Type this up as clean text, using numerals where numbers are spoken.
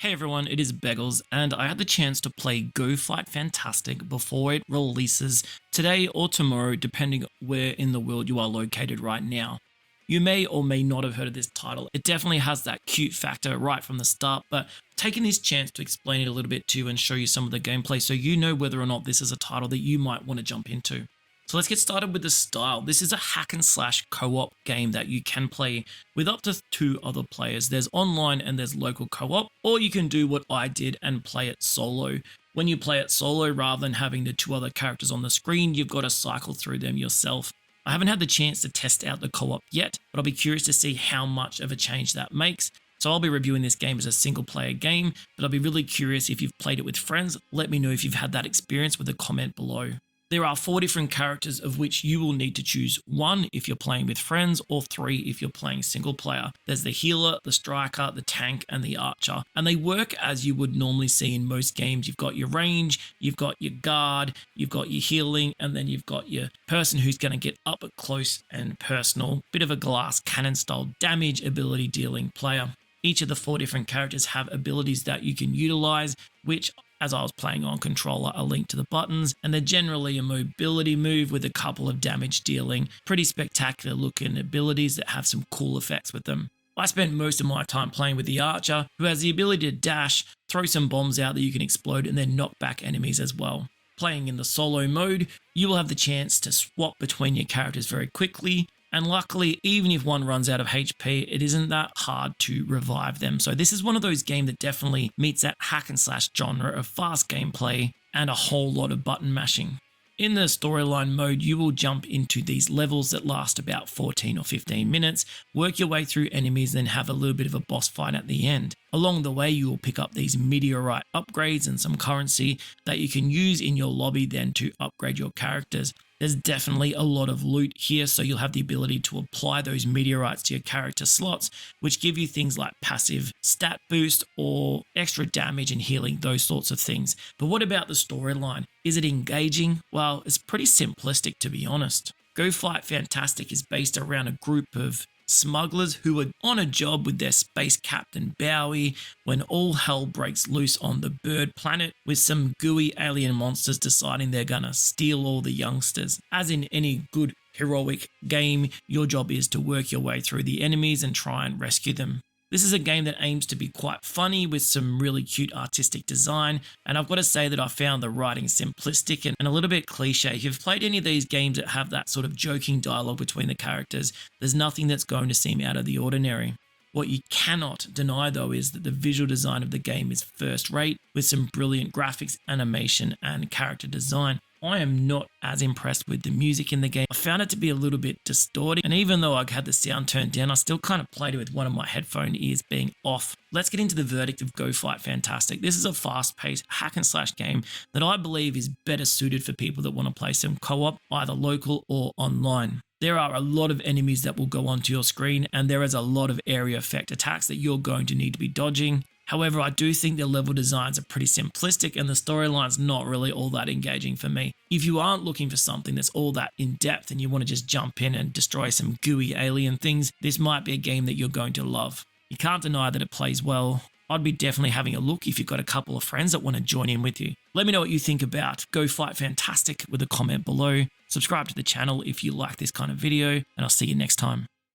Hey everyone, it is Beggles, and I had the chance to play Go Fight Fantastic before it releases today or tomorrow, depending where in the world you are located right now. You may or may not have heard of this title. It definitely has that cute factor right from the start, but taking this chance to explain it a little bit to you and show you some of the gameplay so you know whether or not this is a title that you might want to jump into. So let's get started with the style. This is a hack and slash co-op game that you can play with up to 2 other players. There's online and there's local co-op, or you can do what I did and play it solo. When you play it solo, rather than having the 2 other characters on the screen, you've got to cycle through them yourself. I haven't had the chance to test out the co-op yet, but I'll be curious to see how much of a change that makes. So I'll be reviewing this game as a single player game, but I'll be really curious if you've played it with friends. Let me know if you've had that experience with a comment below. There are 4 different characters of which you will need to choose 1 if you're playing with friends or 3 if you're playing single player. There's the healer, the striker, the tank, and the archer. And they work as you would normally see in most games. You've got your range, you've got your guard, you've got your healing, and then you've got your person who's going to get up close and personal. Bit of a glass cannon style damage ability dealing player. Each of the 4 different characters have abilities that you can utilize, which as I was playing on controller, are linked to the buttons, and they're generally a mobility move with a couple of damage dealing, pretty spectacular looking abilities that have some cool effects with them. I spent most of my time playing with the archer, who has the ability to dash, throw some bombs out that you can explode, and then knock back enemies as well. Playing in the solo mode, you will have the chance to swap between your characters very quickly, and luckily, even if one runs out of HP, it isn't that hard to revive them. So this is one of those games that definitely meets that hack and slash genre of fast gameplay and a whole lot of button mashing. In the storyline mode, you will jump into these levels that last about 14 or 15 minutes, work your way through enemies, then have a little bit of a boss fight at the end. Along the way, you will pick up these meteorite upgrades and some currency that you can use in your lobby then to upgrade your characters. There's definitely a lot of loot here, so you'll have the ability to apply those meteorites to your character slots, which give you things like passive stat boost or extra damage and healing, those sorts of things. But what about the storyline? Is it engaging? Well, it's pretty simplistic, to be honest. Go Fight Fantastic is based around a group of smugglers who are on a job with their space captain Bowie when all hell breaks loose on the bird planet with some gooey alien monsters deciding they're gonna steal all the youngsters. As in any good heroic game, your job is to work your way through the enemies and try and rescue them. This is a game that aims to be quite funny with some really cute artistic design, and I've got to say that I found the writing simplistic and a little bit cliche. If you've played any of these games that have that sort of joking dialogue between the characters, there's nothing that's going to seem out of the ordinary. What you cannot deny though is that the visual design of the game is first rate with some brilliant graphics, animation, and character design. I am not as impressed with the music in the game. I found it to be a little bit distorted, and even though I had the sound turned down, I still kind of played it with one of my headphone ears being off. Let's get into the verdict of Go Fight Fantastic. This is a fast-paced hack and slash game that I believe is better suited for people that want to play some co-op, either local or online. There are a lot of enemies that will go onto your screen, and there is a lot of area effect attacks that you're going to need to be dodging. However, I do think the level designs are pretty simplistic and the storyline's not really all that engaging for me. If you aren't looking for something that's all that in-depth and you want to just jump in and destroy some gooey alien things, this might be a game that you're going to love. You can't deny that it plays well. I'd be definitely having a look if you've got a couple of friends that want to join in with you. Let me know what you think about Go Fight Fantastic with a comment below. Subscribe to the channel if you like this kind of video, and I'll see you next time.